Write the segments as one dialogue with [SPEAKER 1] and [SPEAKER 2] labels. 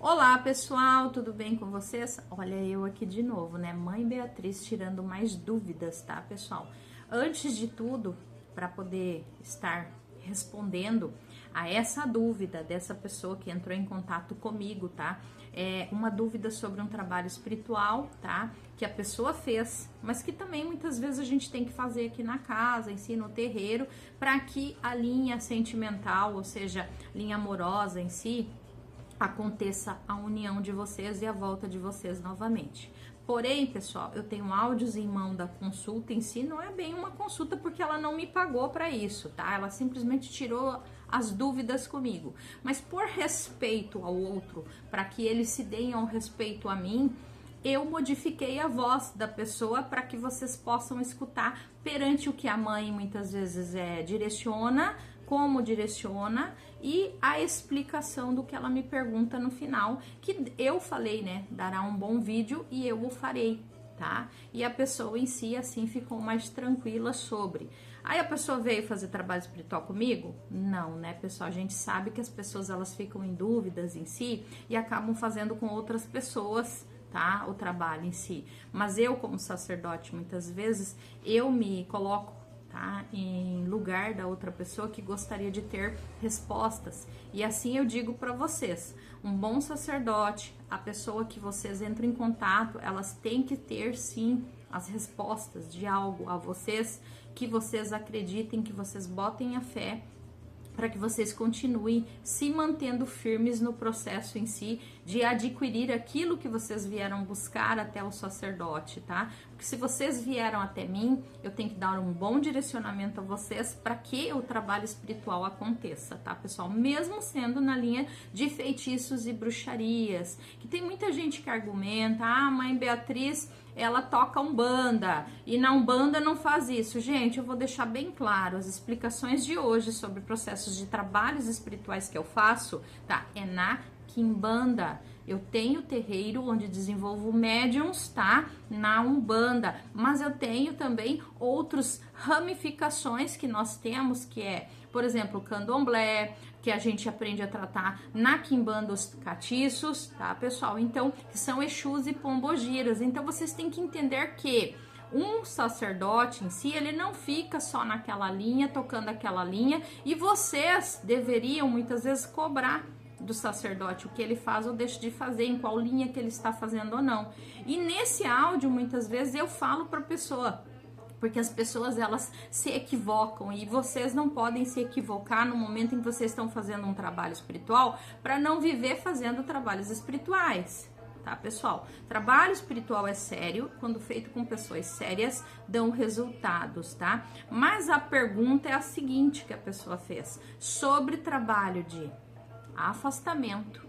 [SPEAKER 1] Olá pessoal, tudo bem com vocês? Olha eu aqui de novo, né? Mãe Beatriz tirando mais dúvidas, tá pessoal? Antes de tudo, para poder estar respondendo a essa dúvida dessa pessoa que entrou em contato comigo, tá? É uma dúvida sobre um trabalho espiritual, tá? Que a pessoa fez, mas que também muitas vezes a gente tem que fazer aqui na casa, em si, no terreiro, para que a linha sentimental, ou seja, linha amorosa em si, aconteça a união de vocês e a volta de vocês novamente. Porém, pessoal, eu tenho áudios em mão da consulta em si, não é bem uma consulta porque ela não me pagou para isso, tá? Ela simplesmente tirou as dúvidas comigo. Mas por respeito ao outro, para que eles se deem ao respeito a mim, eu modifiquei a voz da pessoa para que vocês possam escutar perante o que a mãe muitas vezes direciona, como direciona e a explicação do que ela me pergunta no final, que eu falei, né, dará um bom vídeo e eu o farei, tá? E a pessoa em si, assim, ficou mais tranquila sobre. Aí a pessoa veio fazer trabalho espiritual comigo? Não, né, pessoal? A gente sabe que as pessoas, elas ficam em dúvidas em si e acabam fazendo com outras pessoas, tá? O trabalho em si. Mas eu, como sacerdote, muitas vezes, eu me coloco, tá, em lugar da outra pessoa que gostaria de ter respostas. E assim eu digo para vocês, um bom sacerdote, a pessoa que vocês entram em contato, elas têm que ter sim as respostas de algo a vocês, que vocês acreditem, que vocês botem a fé, para que vocês continuem se mantendo firmes no processo em si de adquirir aquilo que vocês vieram buscar até o sacerdote, tá? Porque se vocês vieram até mim, eu tenho que dar um bom direcionamento a vocês para que o trabalho espiritual aconteça, tá, pessoal? Mesmo sendo na linha de feitiços e bruxarias, que tem muita gente que argumenta, mãe Beatriz, ela toca Umbanda, e na Umbanda não faz isso. Gente, eu vou deixar bem claro, as explicações de hoje sobre processos de trabalhos espirituais que eu faço, tá? É na Quimbanda. Eu tenho terreiro onde desenvolvo médiums, tá? Na Umbanda, mas eu tenho também outras ramificações que nós temos, que é, por exemplo, o Candomblé, que a gente aprende a tratar na Quimbanda os catiços, tá, pessoal? Então, que são Exus e Pombogiras. Então, vocês têm que entender que um sacerdote em si, ele não fica só naquela linha, tocando aquela linha, e vocês deveriam, muitas vezes, cobrar do sacerdote o que ele faz ou deixa de fazer, em qual linha que ele está fazendo ou não. E nesse áudio, muitas vezes, eu falo para a pessoa, porque as pessoas, elas se equivocam e vocês não podem se equivocar no momento em que vocês estão fazendo um trabalho espiritual para não viver fazendo trabalhos espirituais, tá, pessoal? Trabalho espiritual é sério, quando feito com pessoas sérias, dão resultados, tá? Mas a pergunta é a seguinte que a pessoa fez, sobre trabalho de afastamento,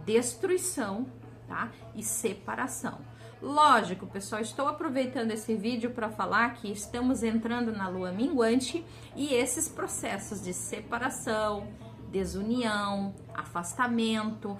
[SPEAKER 1] destruição, tá? E separação. Lógico, pessoal, estou aproveitando esse vídeo para falar que estamos entrando na lua minguante e esses processos de separação, desunião, afastamento,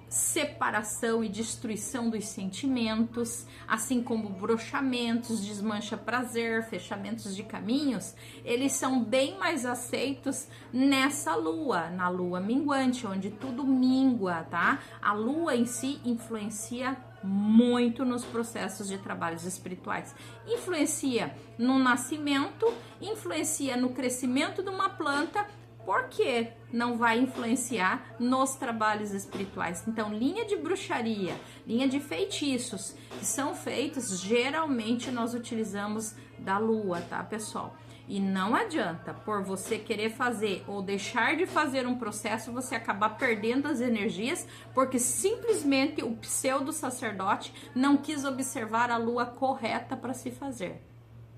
[SPEAKER 1] separação e destruição dos sentimentos, assim como broxamentos, desmancha prazer, fechamentos de caminhos, eles são bem mais aceitos nessa lua, na lua minguante, onde tudo mingua, tá? A lua em si influencia muito nos processos de trabalhos espirituais. Influencia no nascimento, influencia no crescimento de uma planta, porque não vai influenciar nos trabalhos espirituais. Então, linha de bruxaria, linha de feitiços, que são feitos, geralmente nós utilizamos da lua, tá, pessoal? E não adianta, por você querer fazer ou deixar de fazer um processo, você acabar perdendo as energias, porque simplesmente o pseudo sacerdote não quis observar a lua correta para se fazer.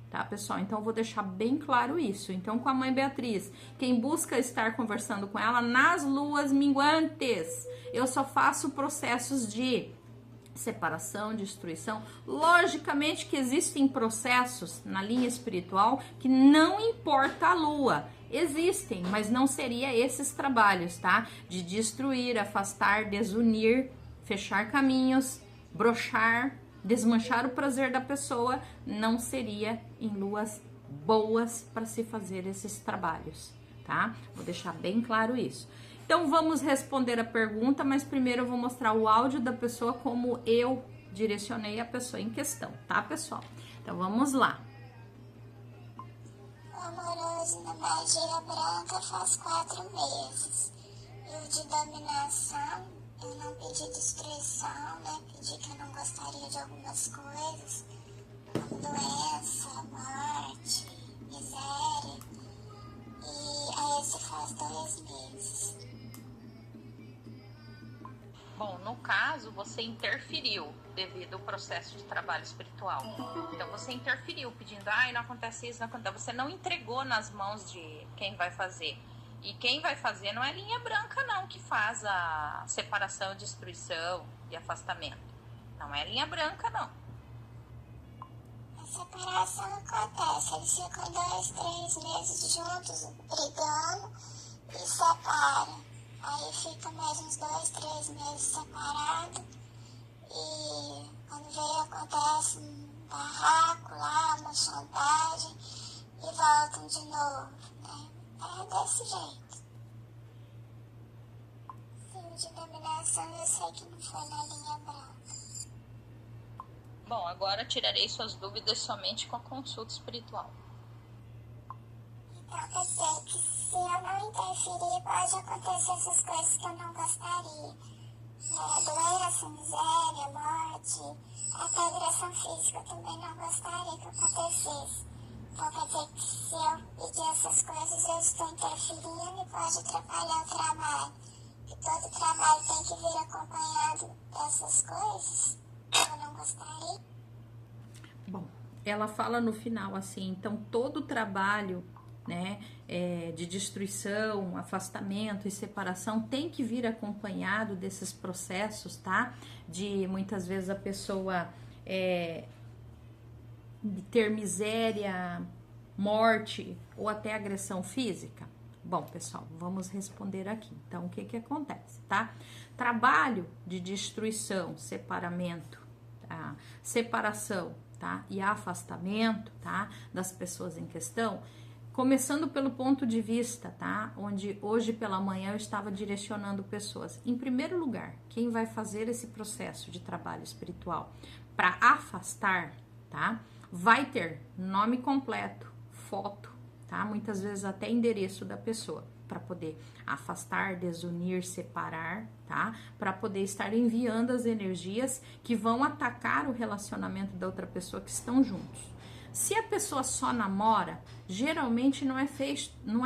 [SPEAKER 1] Tá, pessoal? Então, eu vou deixar bem claro isso. Então, com a mãe Beatriz, quem busca estar conversando com ela nas luas minguantes, eu só faço processos de separação, destruição. Logicamente que existem processos na linha espiritual que não importa a lua. Existem, mas não seria esses trabalhos, tá? De destruir, afastar, desunir, fechar caminhos, broxar, desmanchar o prazer da pessoa, não seria em luas boas para se fazer esses trabalhos, tá? Vou deixar bem claro isso. Então vamos responder a pergunta, mas primeiro eu vou mostrar o áudio da pessoa como eu direcionei a pessoa em questão, tá, pessoal? Então vamos lá.
[SPEAKER 2] Amoroso na magia branca faz 4 meses. E o de dominação, eu não pedi destruição, né? Pedi que eu não gostaria de algumas coisas, como doença, morte, miséria. E a esse faz 2 meses.
[SPEAKER 1] Bom, no caso, você interferiu devido ao processo de trabalho espiritual. Então, você interferiu pedindo, não acontece isso, não acontece. Você não entregou nas mãos de quem vai fazer. E quem vai fazer não é linha branca, não, que faz a separação, destruição e afastamento. Não é linha branca, não.
[SPEAKER 2] A separação acontece, eles ficam 2, 3 meses juntos, brigando e separam. Aí fica mais uns 2, 3 meses separado e quando vem acontece um barraco lá, uma chantagem e voltam de novo, né? É desse jeito. Sim, de dominação eu sei que não foi na linha branca.
[SPEAKER 1] Bom, agora tirarei suas dúvidas somente com a consulta espiritual.
[SPEAKER 2] Então quer dizer que se eu não interferir, pode acontecer essas coisas que eu não gostaria. Doença, miséria, morte, até agressão física eu também não gostaria que acontecesse. Então quer dizer que se eu pedir essas coisas, eu estou interferindo e pode atrapalhar o trabalho. E todo trabalho tem que vir acompanhado dessas coisas que eu não gostaria.
[SPEAKER 1] Bom, ela fala no final assim, então todo o trabalho, né, de destruição, afastamento e separação tem que vir acompanhado desses processos, tá? De muitas vezes a pessoa ter miséria, morte ou até agressão física. Bom, pessoal, vamos responder aqui. Então, o que que acontece, tá? Trabalho de destruição, separamento, tá? Separação, tá? E afastamento, tá? Das pessoas em questão. Começando pelo ponto de vista, tá? Onde hoje pela manhã eu estava direcionando pessoas. Em primeiro lugar, quem vai fazer esse processo de trabalho espiritual para afastar, tá? Vai ter nome completo, foto, tá? Muitas vezes até endereço da pessoa para poder afastar, desunir, separar, tá? Para poder estar enviando as energias que vão atacar o relacionamento da outra pessoa que estão juntos. Se a pessoa só namora, geralmente não é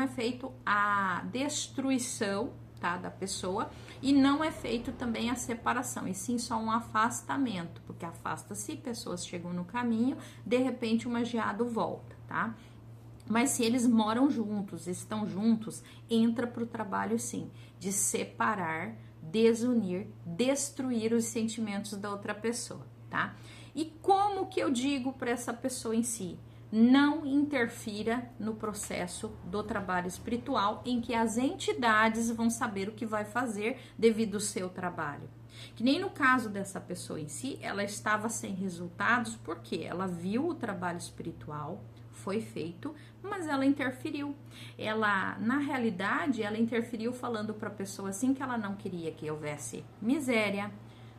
[SPEAKER 1] feito a destruição, tá, da pessoa e não é feito também a separação, e sim só um afastamento, porque afasta-se, pessoas chegam no caminho, de repente o magiado volta, tá? Mas se eles moram juntos, estão juntos, entra para o trabalho sim, de separar, desunir, destruir os sentimentos da outra pessoa, tá? E como que eu digo para essa pessoa em si? Não interfira no processo do trabalho espiritual em que as entidades vão saber o que vai fazer devido ao seu trabalho. Que nem no caso dessa pessoa em si, ela estava sem resultados porque ela viu o trabalho espiritual, foi feito, mas ela interferiu. Ela, na realidade, ela interferiu falando para a pessoa assim que ela não queria que houvesse miséria,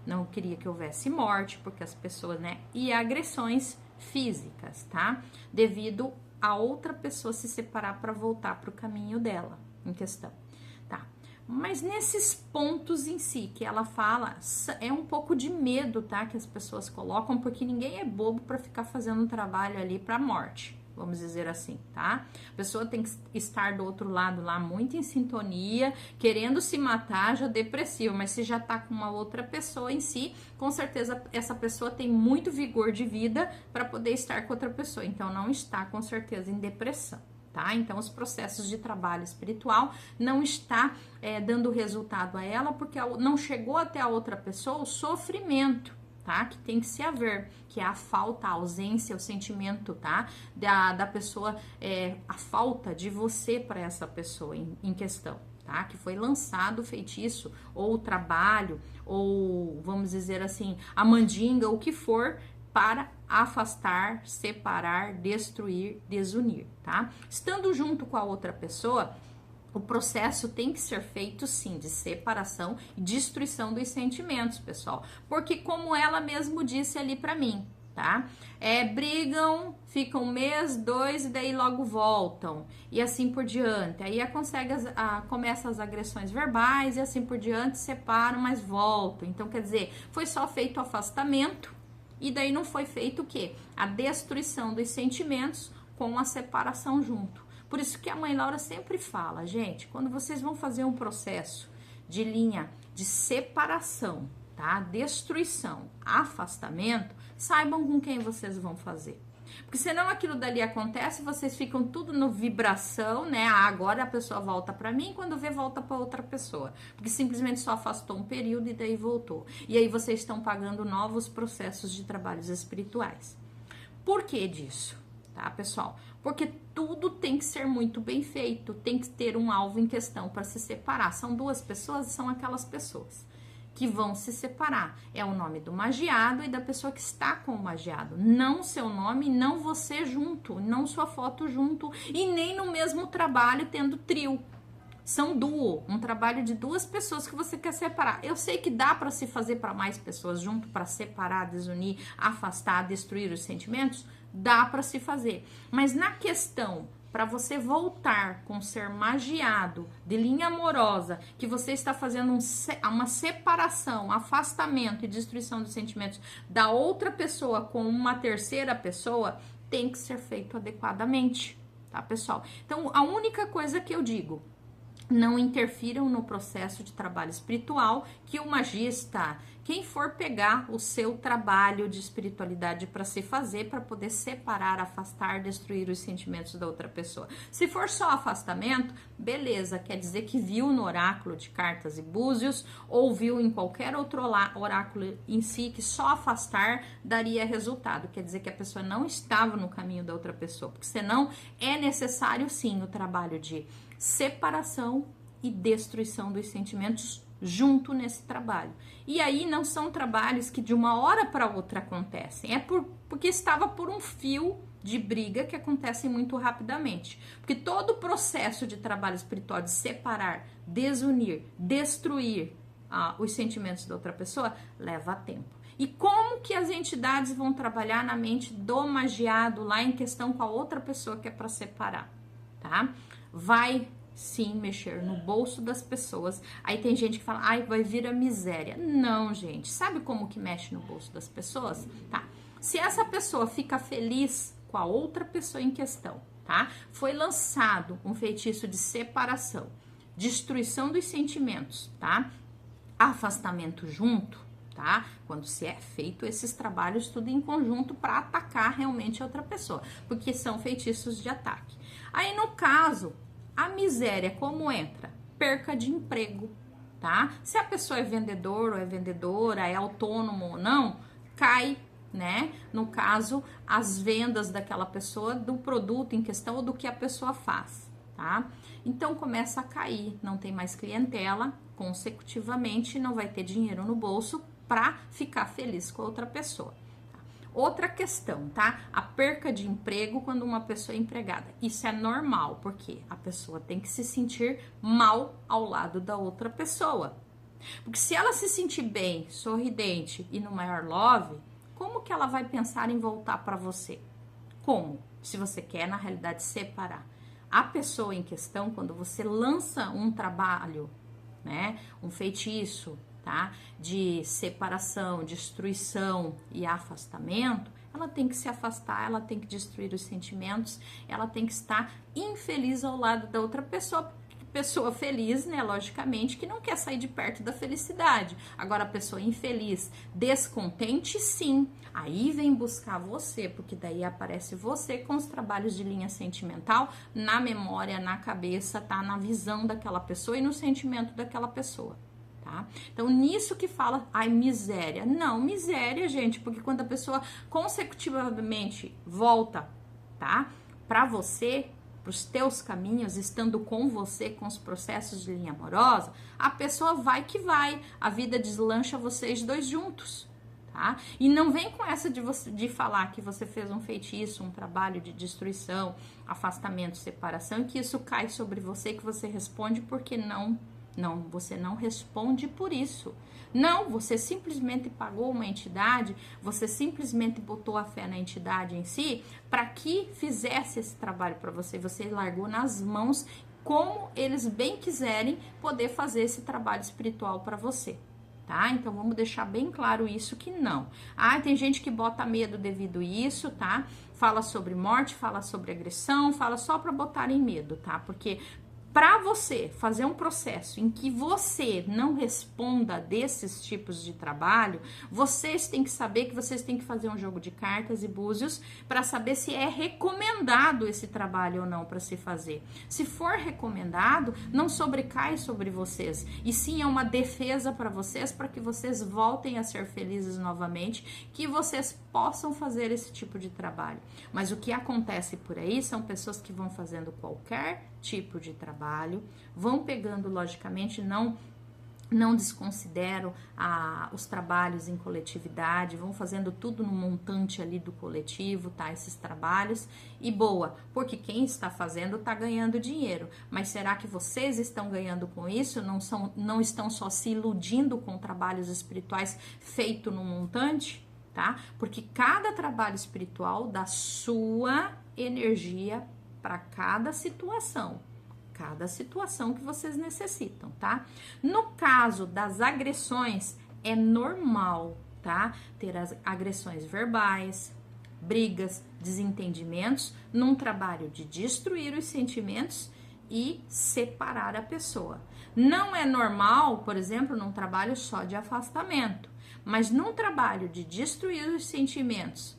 [SPEAKER 1] não queria que houvesse morte, porque as pessoas, né, e agressões físicas, tá? Devido a outra pessoa se separar para voltar para o caminho dela em questão, tá? Mas nesses pontos em si que ela fala, é um pouco de medo, tá? Que as pessoas colocam, porque ninguém é bobo para ficar fazendo um trabalho ali para morte, vamos dizer assim, tá? A pessoa tem que estar do outro lado lá muito em sintonia, querendo se matar, já depressivo, mas se já tá com uma outra pessoa em si, com certeza essa pessoa tem muito vigor de vida para poder estar com outra pessoa, então não está com certeza em depressão, tá? Então os processos de trabalho espiritual não está dando resultado a ela porque não chegou até a outra pessoa o sofrimento, tá? Que tem que se haver, que é a falta, a ausência, o sentimento, tá? Da pessoa, a falta de você para essa pessoa em questão, tá? Que foi lançado o feitiço, ou o trabalho, ou vamos dizer assim, a mandinga, o que for, para afastar, separar, destruir, desunir, tá? Estando junto com a outra pessoa, o processo tem que ser feito sim de separação e destruição dos sentimentos, pessoal. Porque como ela mesmo disse ali pra mim, tá? Brigam, ficam um mês, 2 e daí logo voltam. E assim por diante. Aí começa as agressões verbais e assim por diante, separam, mas voltam. Então, quer dizer, foi só feito o afastamento e daí não foi feito o quê? A destruição dos sentimentos com a separação junto. Por isso que a mãe Laura sempre fala, gente, quando vocês vão fazer um processo de linha de separação, tá? Destruição, afastamento, saibam com quem vocês vão fazer. Porque senão aquilo dali acontece, vocês ficam tudo no vibração, né? Agora a pessoa volta para mim, quando vê, volta para outra pessoa. Porque simplesmente só afastou um período e daí voltou. E aí vocês estão pagando novos processos de trabalhos espirituais. Por que disso? Tá, pessoal? Porque tudo tem que ser muito bem feito, tem que ter um alvo em questão para se separar. São duas pessoas, são aquelas pessoas que vão se separar. É o nome do magiado e da pessoa que está com o magiado. Não seu nome, não você junto, não sua foto junto e nem no mesmo trabalho tendo trio. São duo, um trabalho de duas pessoas que você quer separar. Eu sei que dá para se fazer para mais pessoas junto, para separar, desunir, afastar, destruir os sentimentos. Dá para se fazer, mas na questão para você voltar com ser magiado de linha amorosa, que você está fazendo uma separação, afastamento e destruição dos sentimentos da outra pessoa com uma terceira pessoa, tem que ser feito adequadamente, tá, pessoal? Então, a única coisa que eu digo, não interfiram no processo de trabalho espiritual que o magista, quem for pegar o seu trabalho de espiritualidade para se fazer, para poder separar, afastar, destruir os sentimentos da outra pessoa. Se for só afastamento, beleza, quer dizer que viu no oráculo de cartas e búzios, ou viu em qualquer outro oráculo em si que só afastar daria resultado. Quer dizer que a pessoa não estava no caminho da outra pessoa, porque senão é necessário sim o trabalho de separação e destruição dos sentimentos junto nesse trabalho. E aí não são trabalhos que de uma hora para outra acontecem, porque estava por um fio de briga que acontece muito rapidamente. Porque todo o processo de trabalho espiritual de separar, desunir, destruir os sentimentos da outra pessoa leva tempo. E como que as entidades vão trabalhar na mente do magiado lá em questão com a outra pessoa que é para separar, tá? Vai sim mexer no bolso das pessoas. Aí tem gente que fala, ai, vai vir a miséria. Não, gente. Sabe como que mexe no bolso das pessoas? Tá. Se essa pessoa fica feliz com a outra pessoa em questão, tá? Foi lançado um feitiço de separação, destruição dos sentimentos, tá? Afastamento junto, tá? Quando se é feito esses trabalhos tudo em conjunto para atacar realmente a outra pessoa, porque são feitiços de ataque. Aí no caso, a miséria como entra? Perca de emprego, tá? Se a pessoa é vendedor ou é vendedora, é autônomo ou não, cai, né? No caso, as vendas daquela pessoa, do produto em questão ou do que a pessoa faz, tá? Então começa a cair, não tem mais clientela, consecutivamente não vai ter dinheiro no bolso para ficar feliz com a outra pessoa. Outra questão, tá? A perca de emprego quando uma pessoa é empregada. Isso é normal, porque a pessoa tem que se sentir mal ao lado da outra pessoa. Porque se ela se sentir bem, sorridente e no maior love, como que ela vai pensar em voltar para você? Como? Se você quer, na realidade, separar. A pessoa em questão, quando você lança um trabalho, né? Um feitiço, tá? De separação, destruição e afastamento, ela tem que se afastar, ela tem que destruir os sentimentos, ela tem que estar infeliz ao lado da outra pessoa. Pessoa feliz, né, logicamente, que não quer sair de perto da felicidade. Agora, a pessoa infeliz, descontente, sim. Aí vem buscar você, porque daí aparece você com os trabalhos de linha sentimental na memória, na cabeça, tá? Na visão daquela pessoa e no sentimento daquela pessoa. Tá? Então, nisso que fala, ai, miséria. Não, miséria, gente, porque quando a pessoa consecutivamente volta, tá? Pra você, pros teus caminhos, estando com você, com os processos de linha amorosa, a pessoa vai que vai. A vida deslancha vocês dois juntos, tá? E não vem com essa de falar que você fez um feitiço, um trabalho de destruição, afastamento, separação, e que isso cai sobre você, que você responde porque não, você não responde por isso. Não, você simplesmente pagou uma entidade, você simplesmente botou a fé na entidade em si para que fizesse esse trabalho para você. Você largou nas mãos como eles bem quiserem poder fazer esse trabalho espiritual para você. Tá? Então vamos deixar bem claro isso que não. Tem gente que bota medo devido a isso, tá? Fala sobre morte, fala sobre agressão, fala só para botarem medo, tá? Porque para você fazer um processo em que você não responda desses tipos de trabalho, vocês têm que saber que vocês têm que fazer um jogo de cartas e búzios para saber se é recomendado esse trabalho ou não para se fazer. Se for recomendado, não sobrecai sobre vocês, e sim é uma defesa para vocês, para que vocês voltem a ser felizes novamente, que vocês possam fazer esse tipo de trabalho. Mas o que acontece por aí são pessoas que vão fazendo qualquer tipo de trabalho, vão pegando, logicamente, não desconsidero os trabalhos em coletividade, vão fazendo tudo no montante ali do coletivo, tá? Esses trabalhos, e boa, porque quem está fazendo está ganhando dinheiro. Mas será que vocês estão ganhando com isso? Não estão só se iludindo com trabalhos espirituais feitos no montante, tá? Porque cada trabalho espiritual dá sua energia para cada situação que vocês necessitam, tá? No caso das agressões, é normal, tá? Ter as agressões verbais, brigas, desentendimentos, num trabalho de destruir os sentimentos e separar a pessoa. Não é normal, por exemplo, num trabalho só de afastamento, mas num trabalho de destruir os sentimentos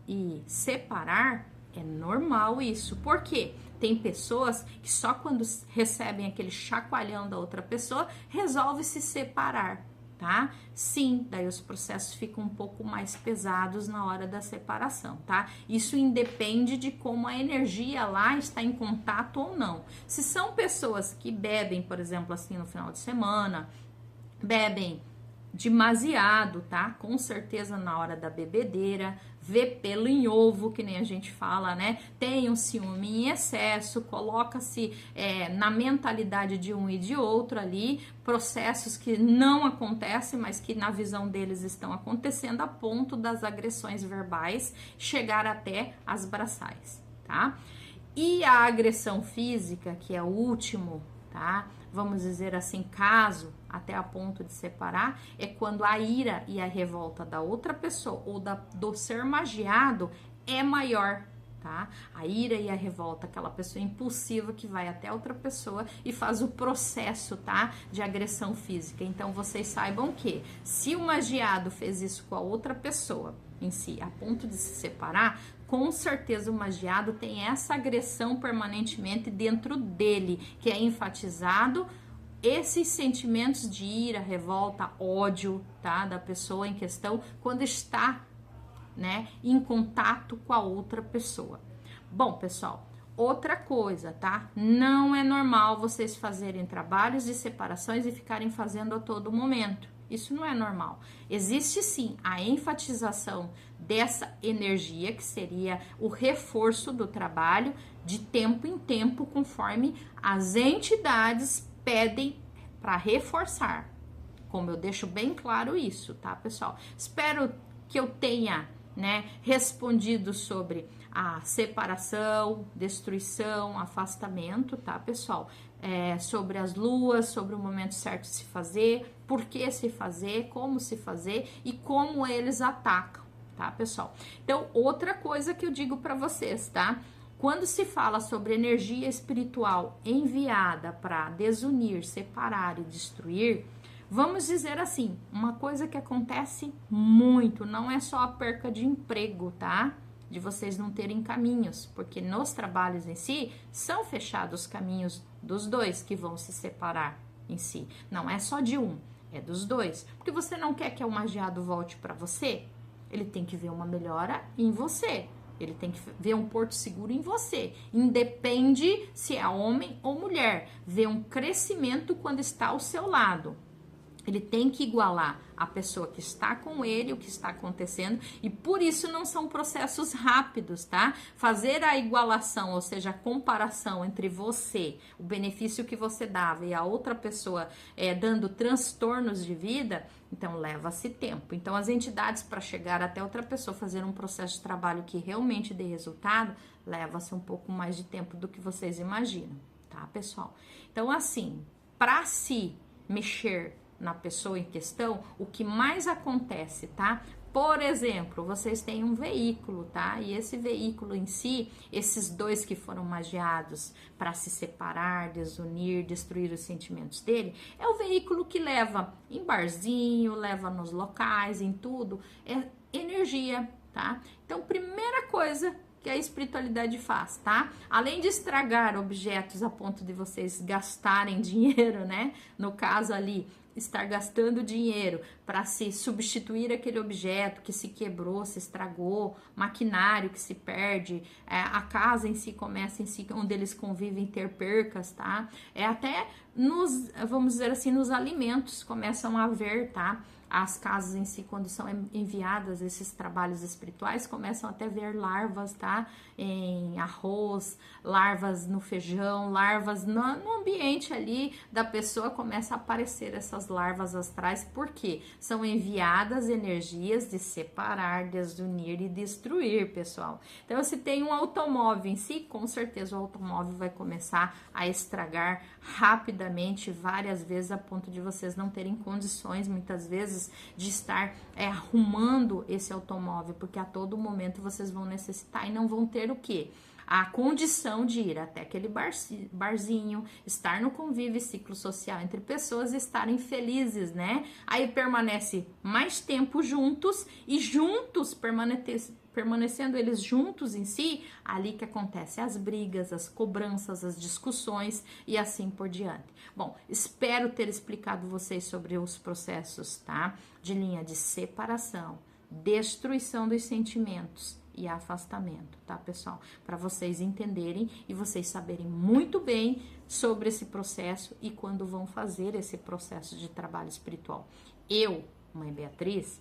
[SPEAKER 1] e separar, é normal isso. Por quê? Tem pessoas que só quando recebem aquele chacoalhão da outra pessoa, resolve se separar, tá? Sim, daí os processos ficam um pouco mais pesados na hora da separação, tá? Isso independe de como a energia lá está em contato ou não. Se são pessoas que bebem, por exemplo, assim, no final de semana, bebem demasiado, tá? Com certeza na hora da bebedeira, vê pelo em ovo, que nem a gente fala, né? Tem um ciúme em excesso, coloca-se na mentalidade de um e de outro ali, processos que não acontecem, mas que na visão deles estão acontecendo, a ponto das agressões verbais chegar até as braçais, tá? E a agressão física, que é o último, tá? Vamos dizer assim, caso até a ponto de separar, é quando a ira e a revolta da outra pessoa ou do ser magiado é maior, tá? A ira e a revolta, aquela pessoa impulsiva que vai até outra pessoa e faz o processo, tá? De agressão física. Então, vocês saibam que se o magiado fez isso com a outra pessoa em si, a ponto de se separar, com certeza o magiado tem essa agressão permanentemente dentro dele, que é enfatizado esses sentimentos de ira, revolta, ódio, tá, da pessoa em questão, quando está, né, em contato com a outra pessoa. Bom, pessoal, outra coisa, tá? Não é normal vocês fazerem trabalhos de separações e ficarem fazendo a todo momento. Isso não é normal. Existe sim a enfatização dessa energia, que seria o reforço do trabalho de tempo em tempo, conforme as entidades pedem para reforçar. Como eu deixo bem claro isso, tá, pessoal? Espero que eu tenha, né, respondido sobre a separação, destruição, afastamento, tá, pessoal? Sobre as luas, sobre o momento certo de se fazer, por que se fazer, como se fazer e como eles atacam, tá, pessoal? Então, outra coisa que eu digo para vocês, tá? Quando se fala sobre energia espiritual enviada para desunir, separar e destruir, vamos dizer assim, uma coisa que acontece muito, não é só a perca de emprego, tá? De vocês não terem caminhos, porque nos trabalhos em si, são fechados os caminhos dos dois que vão se separar em si. Não é só de um, é dos dois. Porque você não quer que o magiado volte para você, ele tem que ver uma melhora em você. Ele tem que ver um porto seguro em você. Independe se é homem ou mulher. Ver um crescimento quando está ao seu lado. Ele tem que igualar a pessoa que está com ele, o que está acontecendo, e por isso não são processos rápidos, tá? Fazer a igualação, ou seja, a comparação entre você, o benefício que você dava e a outra pessoa dando transtornos de vida, então leva-se tempo. Então as entidades, para chegar até outra pessoa fazer um processo de trabalho que realmente dê resultado, leva-se um pouco mais de tempo do que vocês imaginam, tá, pessoal? Então assim, para se mexer na pessoa em questão, o que mais acontece, tá? Por exemplo, vocês têm um veículo, tá? E esse veículo em si, esses dois que foram magiados para se separar, desunir, destruir os sentimentos dele, é o veículo que leva em barzinho, leva nos locais, em tudo, é energia, tá? Então, primeira coisa que a espiritualidade faz, tá? Além de estragar objetos a ponto de vocês gastarem dinheiro, né? No caso ali, estar gastando dinheiro para se substituir aquele objeto que se quebrou, se estragou, maquinário que se perde, a casa em si começa em si, onde eles convivem, ter percas, tá? Até nos, vamos dizer assim, nos alimentos começam a haver, tá? As casas em si, quando são enviadas esses trabalhos espirituais, começam até a ver larvas, tá? Em arroz, larvas no feijão, larvas no ambiente ali da pessoa, começa a aparecer essas larvas astrais, porque são enviadas energias de separar, desunir e destruir, pessoal. Então, se tem um automóvel em si, com certeza o automóvel vai começar a estragar rapidamente, várias vezes, a ponto de vocês não terem condições, muitas vezes, de estar arrumando esse automóvel, porque a todo momento vocês vão necessitar e não vão ter o quê? A condição de ir até aquele barzinho, estar no convívio e ciclo social entre pessoas e estarem felizes, né? Aí permanece mais tempo juntos e juntos, permanecendo eles juntos em si, ali que acontece as brigas, as cobranças, as discussões e assim por diante. Bom, espero ter explicado vocês sobre os processos, tá? De linha de separação, destruição dos sentimentos e afastamento, tá, pessoal? Para vocês entenderem e vocês saberem muito bem sobre esse processo e quando vão fazer esse processo de trabalho espiritual. Eu, Mãe Beatriz,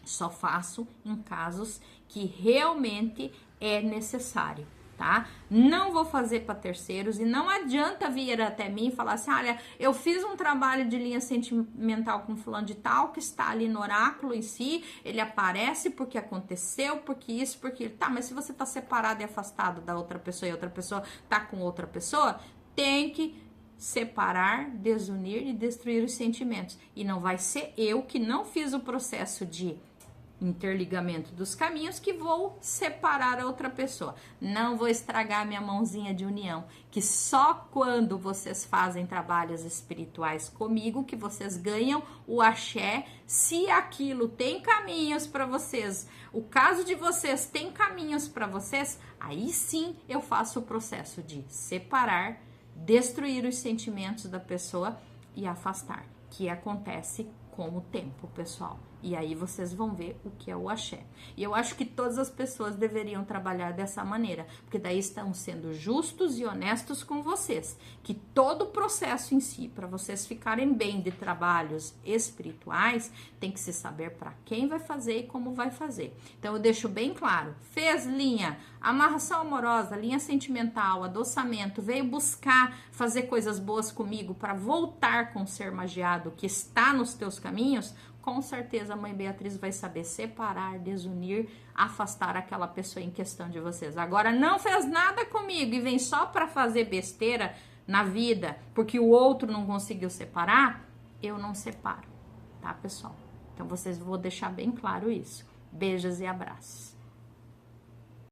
[SPEAKER 1] só faço em casos que realmente é necessário, tá? Não vou fazer para terceiros e não adianta vir até mim e falar assim, olha, eu fiz um trabalho de linha sentimental com fulano de tal, que está ali no oráculo em si, ele aparece porque aconteceu, porque isso, porque... Tá, mas se você tá separado e afastado da outra pessoa e outra pessoa tá com outra pessoa, tem que separar, desunir e destruir os sentimentos. E não vai ser eu que não fiz o processo de interligamento dos caminhos que vou separar a outra pessoa. Não vou estragar minha mãozinha de união, que só quando vocês fazem trabalhos espirituais comigo que vocês ganham o axé, se aquilo tem caminhos para vocês, o caso de vocês tem caminhos para vocês, aí sim eu faço o processo de separar, destruir os sentimentos da pessoa e afastar, que acontece com o tempo, pessoal. E aí vocês vão ver o que é o axé. E eu acho que todas as pessoas deveriam trabalhar dessa maneira, porque daí estão sendo justos e honestos com vocês. Que todo o processo em si, para vocês ficarem bem de trabalhos espirituais, tem que se saber para quem vai fazer e como vai fazer. Então eu deixo bem claro, fez linha, amarração amorosa, linha sentimental, adoçamento, veio buscar fazer coisas boas comigo para voltar com o ser magiado que está nos teus caminhos, com certeza a Mãe Beatriz vai saber separar, desunir, afastar aquela pessoa em questão de vocês. Agora, não fez nada comigo e vem só para fazer besteira na vida, porque o outro não conseguiu separar, eu não separo, tá, pessoal? Então, vou deixar bem claro isso. Beijos e abraços.